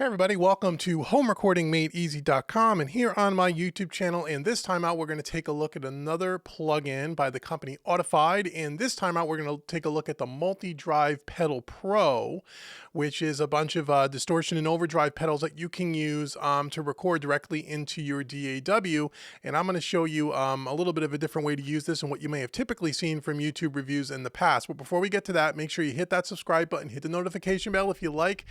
Hey everybody, welcome to homerecordingmadeeasy.com and here on my YouTube channel. And this time out, we're going to take a look at another plugin by the company Audified. And this time out, we're going to take a look at the Multidrive Pedal Pro, which is a bunch of distortion and overdrive pedals that you can use to record directly into your DAW. And I'm going to show you a little bit of a different way to use this and what you may have typically seen from YouTube reviews in the past. But before we get to that, make sure you hit that subscribe button, hit the notification bell if you like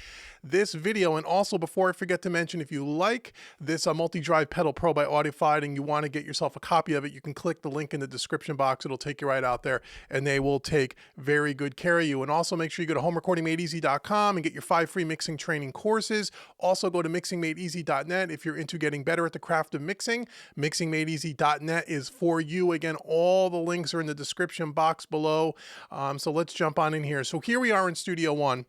this video, and also before I forget to mention, if you like this Multidrive Pedal Pro by Audified and you want to get yourself a copy of it, you can click the link in the description box. It'll take you right out there and they will take very good care of you. And also make sure you go to homerecordingmadeeasy.com and get your 5 free mixing training courses. Also go to mixingmadeeasy.net if you're into getting better at the craft of mixing. Mixingmadeeasy.net is for you. Again, all the links are in the description box below. So let's jump on in here. So here we are in Studio One.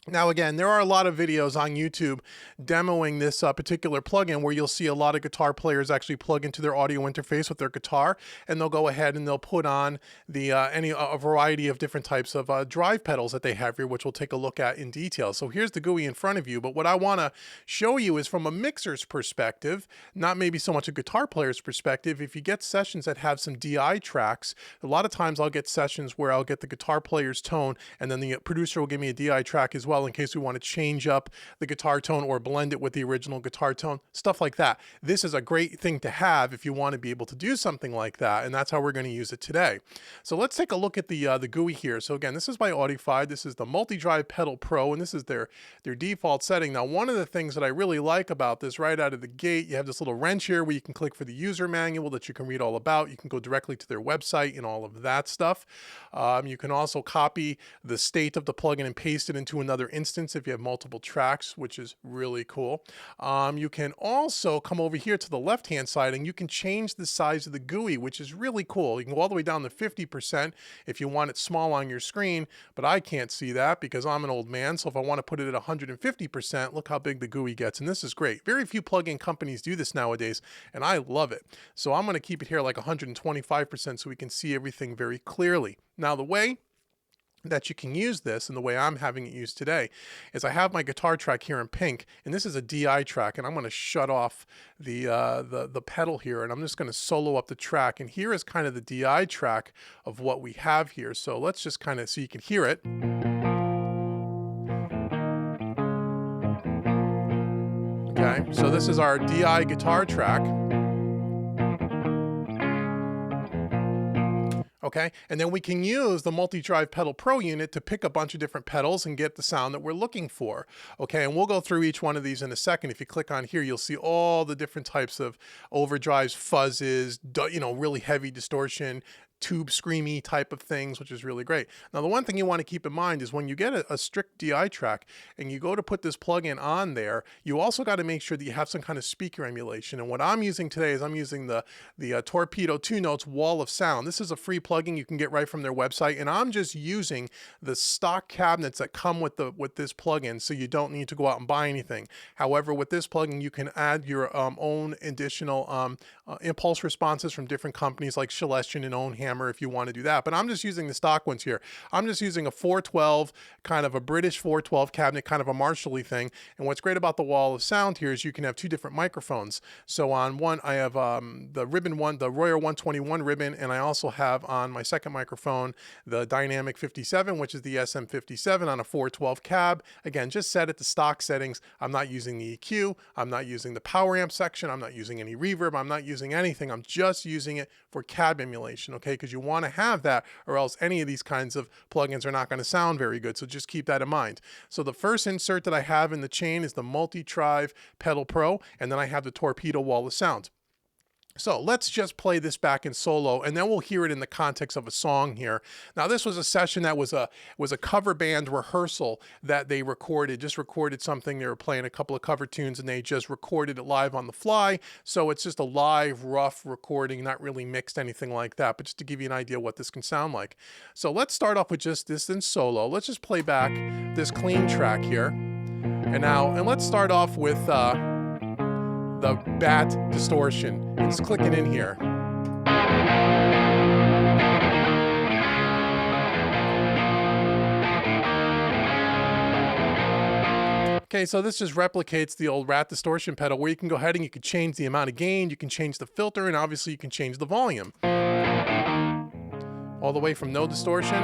Now, again, there are a lot of videos on YouTube demoing this particular plugin where you'll see a lot of guitar players actually plug into their audio interface with their guitar, and they'll go ahead and they'll put on the a variety of different types of drive pedals that they have here, which we'll take a look at in detail. So here's the GUI in front of you, but what I want to show you is from a mixer's perspective, not maybe so much a guitar player's perspective. If you get sessions that have some DI tracks, a lot of times I'll get sessions where I'll get the guitar player's tone, and then the producer will give me a DI track as well, in case we want to change up the guitar tone or blend it with the original guitar tone, stuff like that. This is a great thing to have if you want to be able to do something like that, and that's how we're going to use it today. So let's take a look at the GUI here. So again, this is by Audified. This is the Multidrive Pedal Pro, and this is their default setting. Now, one of the things that I really like about this right out of the gate, you have this little wrench here where you can click for the user manual that you can read all about. You can go directly to their website and all of that stuff. You can also copy the state of the plugin and paste it into another instance if you have multiple tracks, which is really cool. You can also come over here to the left hand side and you can change the size of the GUI, which is really cool. You can go all the way down to 50% if you want it small on your screen, but I can't see that because I'm an old man. So if I want to put it at 150%, look how big the GUI gets, and this is great. Very few plugin companies do this nowadays, and I love it. So I'm going to keep it here like 125% so we can see everything very clearly. Now, the way that you can use this, and the way I'm having it used today, is I have my guitar track here in pink, and this is a DI track, and I'm going to shut off the pedal here, and I'm just going to solo up the track. And here is kind of the DI track of what we have here. So let's just kind of, so you can hear it. Okay, so this is our DI guitar track. Okay, and then we can use the Multidrive Pedal Pro unit to pick a bunch of different pedals and get the sound that we're looking for. Okay, and we'll go through each one of these in a second. If you click on here, you'll see all the different types of overdrives, fuzzes, really heavy distortion, tube screamy type of things, which is really great. Now, the one thing you want to keep in mind is when you get a strict DI track and you go to put this plugin on there, you also got to make sure that you have some kind of speaker emulation. And what I'm using today is I'm using the Torpedo 2 Notes Wall of Sound. This is a free plugin you can get right from their website, and I'm just using the stock cabinets that come with this plugin, so you don't need to go out and buy anything. However, with this plugin, you can add your own additional impulse responses from different companies like Celestion and Own Hammer if you want to do that. But I'm just using the stock ones here. I'm just using a 412, kind of a British 412 cabinet, kind of a Marshall-y thing. And what's great about the Wall of Sound here is you can have two different microphones. So on one, I have the ribbon one, the Royer 121 ribbon, and I also have on my second microphone the Dynamic 57, which is the SM57 on a 412 cab. Again, just set it to stock settings. I'm not using the EQ. I'm not using the power amp section. I'm not using any reverb. I'm not using anything. I'm just using it for cab emulation, okay? Because you want to have that, or else any of these kinds of plugins are not going to sound very good. So just keep that in mind. So the first insert that I have in the chain is the Multidrive Pedal Pro, and then I have the Torpedo Wall of Sound. So let's just play this back in solo, and then we'll hear it in the context of a song here. Now, this was a session that was a cover band rehearsal that they just recorded something. They were playing a couple of cover tunes, and they just recorded it live on the fly. So it's just a live, rough recording, not really mixed, anything like that, but just to give you an idea what this can sound like. So let's start off with just this in solo. Let's just play back this clean track here. And let's start off with the bat distortion. It's clicking in here. Okay, so this just replicates the old rat distortion pedal where you can go ahead and you can change the amount of gain, you can change the filter, and obviously you can change the volume. All the way from no distortion.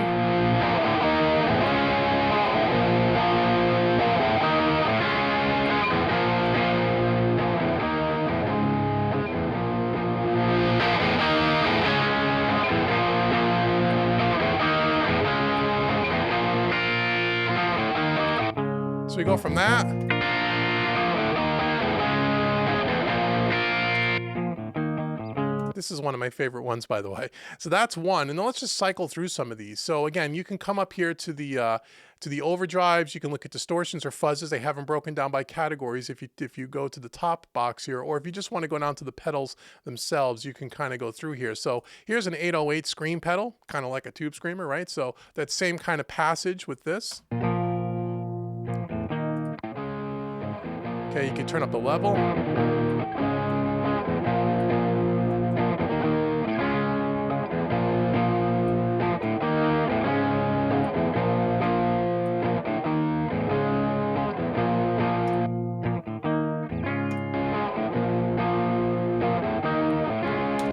So we go from that. This is one of my favorite ones, by the way. So that's one, and then let's just cycle through some of these. So again, you can come up here to the overdrives. You can look at distortions or fuzzes. They have them broken down by categories. If you go to the top box here, or if you just want to go down to the pedals themselves, you can kind of go through here. So here's an 808 scream pedal, kind of like a tube screamer, right? So that same kind of passage with this. Okay, you can turn up the level.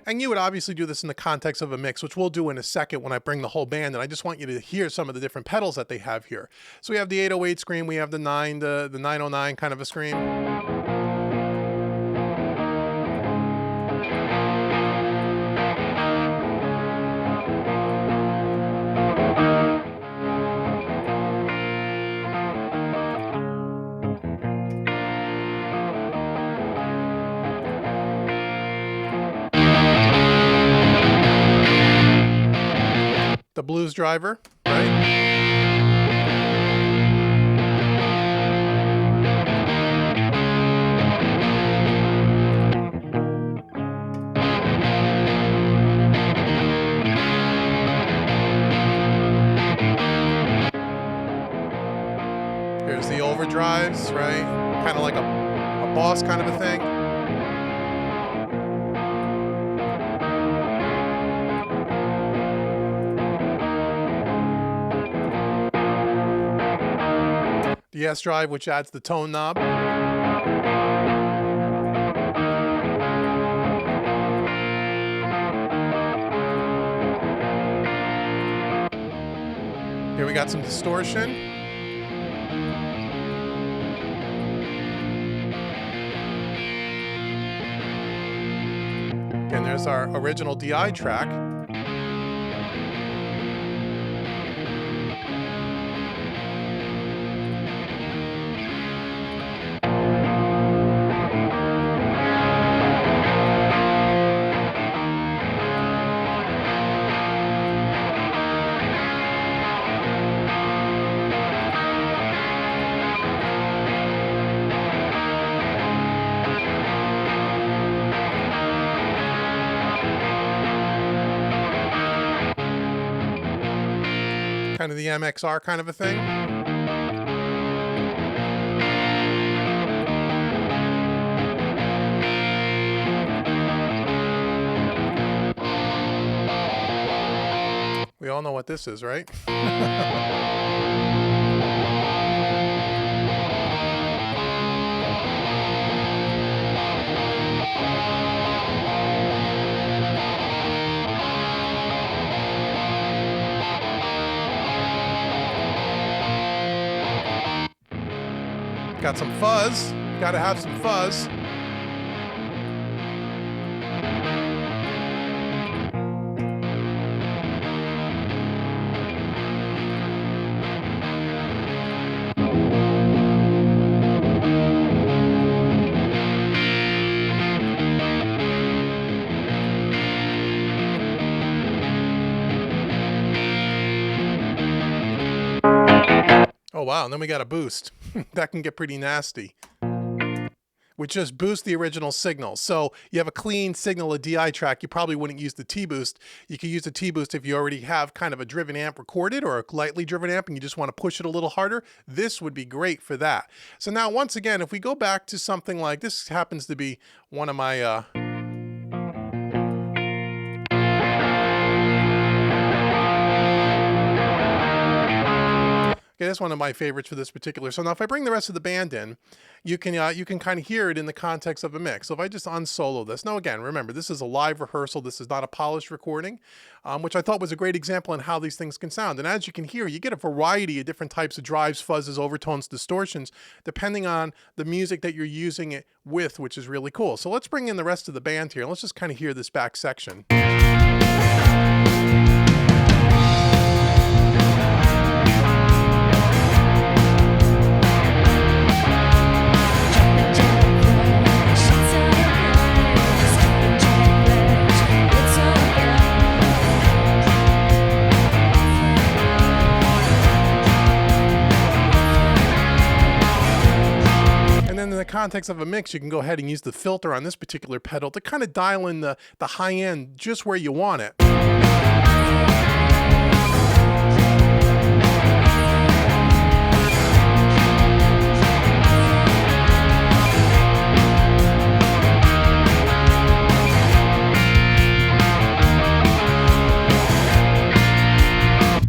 And you would obviously do this in the context of a mix, which we'll do in a second when I bring the whole band, and I just want you to hear some of the different pedals that they have here. So we have the 808 scream, we have the 909 kind of a scream. The blues driver, right? Here's the overdrives, right? Kind of like a boss kind of a thing. The S drive, which adds the tone knob. Here we got some distortion. And there's our original DI track. Kind of the MXR kind of a thing. We all know what this is, right? Got some fuzz. Gotta have some fuzz. Oh wow, and then we got a boost. That can get pretty nasty. Which just boosts the original signal. So you have a clean signal, a DI track, you probably wouldn't use the T-boost. You could use the T-boost if you already have kind of a driven amp recorded or a lightly driven amp and you just want to push it a little harder. This would be great for that. So now once again, if we go back to something like this, happens to be one of my Okay, that's one of my favorites for this particular. So now if I bring the rest of the band in, you can kind of hear it in the context of a mix. So if I just unsolo this, now again, remember, this is a live rehearsal. This is not a polished recording, which I thought was a great example on how these things can sound. And as you can hear, you get a variety of different types of drives, fuzzes, overtones, distortions, depending on the music that you're using it with, which is really cool. So let's bring in the rest of the band here. Let's just kind of hear this back section. In the context of a mix, you can go ahead and use the filter on this particular pedal to kind of dial in the high end just where you want it.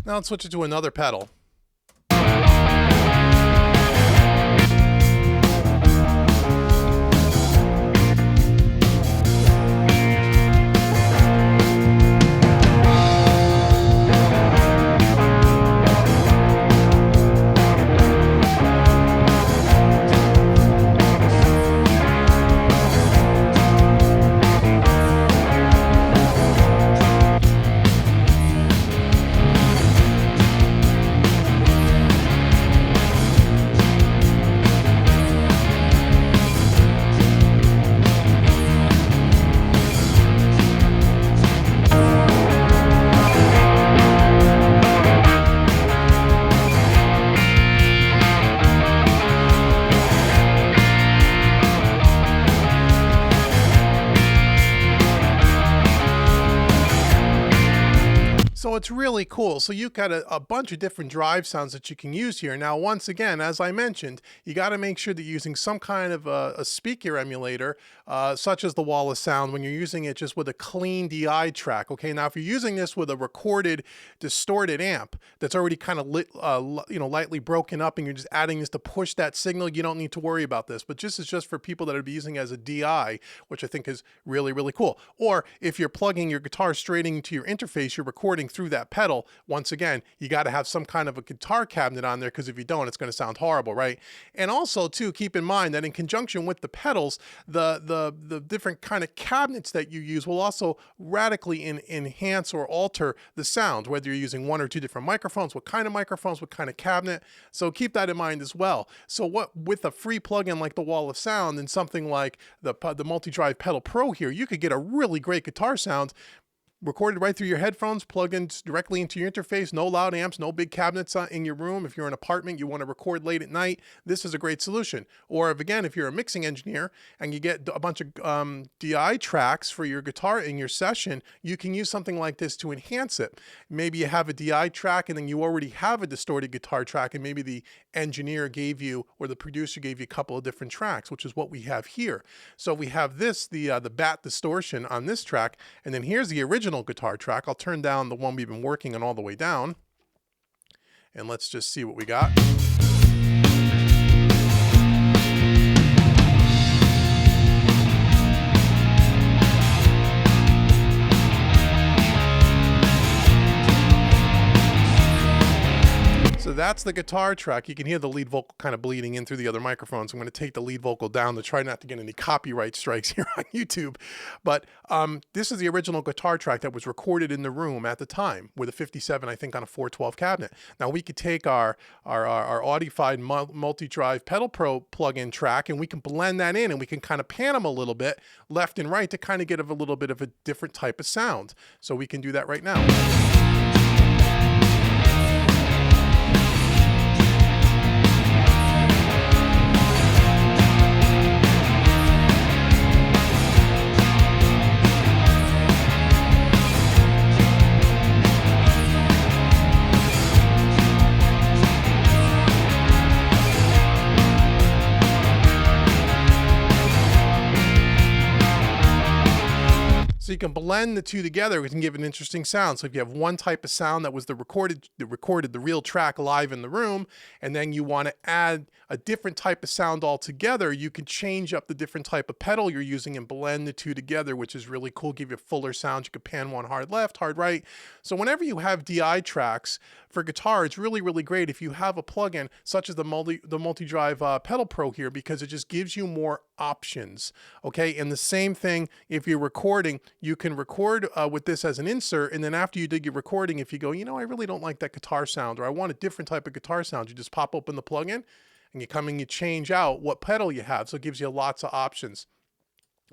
Now let's switch it to another pedal. So it's really cool. So you've got a bunch of different drive sounds that you can use here. Now, once again, as I mentioned, you got to make sure that you're using some kind of a speaker emulator, such as the Wall of Sound, when you're using it just with a clean DI track. Okay, now if you're using this with a recorded, distorted amp that's already kind of lightly broken up, and you're just adding this to push that signal, you don't need to worry about this. But this is just for people that are using it as a DI, which I think is really, really cool. Or if you're plugging your guitar straight into your interface, you're recording through that pedal. Once again, you got to have some kind of a guitar cabinet on there, because if you don't, it's going to sound horrible, right? And also too, keep in mind that in conjunction with the pedals, the different kind of cabinets that you use will also radically enhance or alter the sound, whether you're using one or two different microphones, what kind of cabinet. So keep that in mind as well. So what, with a free plugin like the Wall of Sound and something like the Multidrive Pedal Pro here, you could get a really great guitar sound recorded right through your headphones, plugged in directly into your interface, no loud amps, no big cabinets in your room. If you're in an apartment, you want to record late at night, this is a great solution. Or if you're a mixing engineer and you get a bunch of DI tracks for your guitar in your session, you can use something like this to enhance it. Maybe you have a DI track and then you already have a distorted guitar track, and maybe the engineer gave you, or the producer gave you, a couple of different tracks, which is what we have here. So we have this, the bat distortion on this track, and then here's the original guitar track. I'll turn down the one we've been working on all the way down, and let's just see what we got. So that's the guitar track. You can hear the lead vocal kind of bleeding in through the other microphones. I'm going to take the lead vocal down to try not to get any copyright strikes here on YouTube. But this is the original guitar track that was recorded in the room at the time with a 57, I think, on a 412 cabinet. Now we could take our Audified Multidrive Pedal Pro plugin track, and we can blend that in, and we can kind of pan them a little bit left and right to kind of get a little bit of a different type of sound. So we can do that right now. So So you can blend the two together. It can give an interesting sound. So if you have one type of sound that was the real track live in the room, and then you want to add a different type of sound altogether, you can change up the different type of pedal you're using and blend the two together, which is really cool. Give you a fuller sound. You can pan one hard left, hard right. So whenever you have DI tracks for guitar, it's really, really great if you have a plugin such as the Multidrive Pedal Pro here, because it just gives you more options. Okay, and the same thing if you're recording, you can record with this as an insert, and then after you did your recording, if you go, you know, I really don't like that guitar sound, or I want a different type of guitar sound, you just pop open the plugin and you come and you change out what pedal you have. So it gives you lots of options.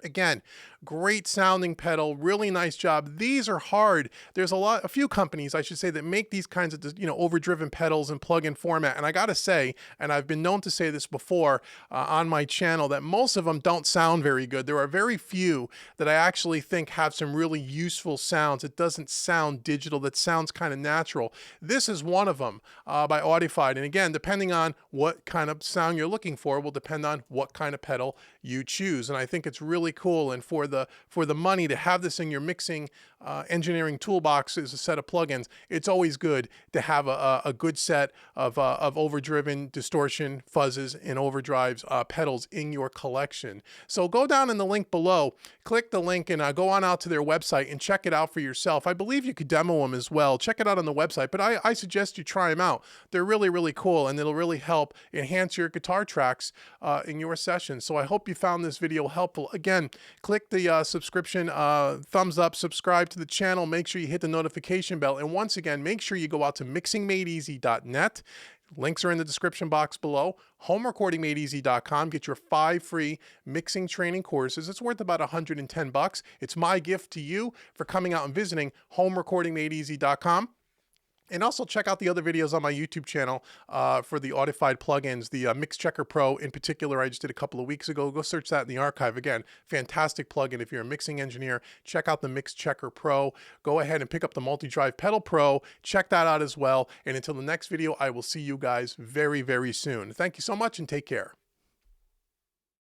Again, great sounding pedal, really nice job. These are hard. There's a few companies, I should say, that make these kinds of, overdriven pedals in plug-in format. And I gotta say, and I've been known to say this before on my channel, that most of them don't sound very good. There are very few that I actually think have some really useful sounds. It doesn't sound digital, that sounds kind of natural. This is one of them by Audified. And again, depending on what kind of sound you're looking for will depend on what kind of pedal you choose. And I think it's really cool, and for the money to have this in your mixing engineering toolbox as a set of plugins, it's always good to have a good set of overdriven, distortion, fuzzes, and overdrives pedals in your collection. So go down in the link below, click the link, and go on out to their website and check it out for yourself. I believe you could demo them as well. Check it out on the website, but I suggest you try them out. They're really, really cool, and it'll really help enhance your guitar tracks in your session. So I hope you found this video helpful. Again, click the subscription, thumbs up, subscribe to the channel, make sure you hit the notification bell, and once again, make sure you go out to mixingmadeeasy.net. Links are in the description box below. Homerecordingmadeeasy.com. Get your 5 free mixing training courses. It's worth about $110. It's my gift to you for coming out and visiting homerecordingmadeeasy.com. And also check out the other videos on my YouTube channel for the Audified plugins, the Mix Checker Pro in particular. I just did a couple of weeks ago. Go search that in the archive. Again, fantastic plugin. If you're a mixing engineer, check out the Mix Checker Pro. Go ahead and pick up the Multidrive Pedal Pro. Check that out as well. And until the next video, I will see you guys very, very soon. Thank you so much and take care.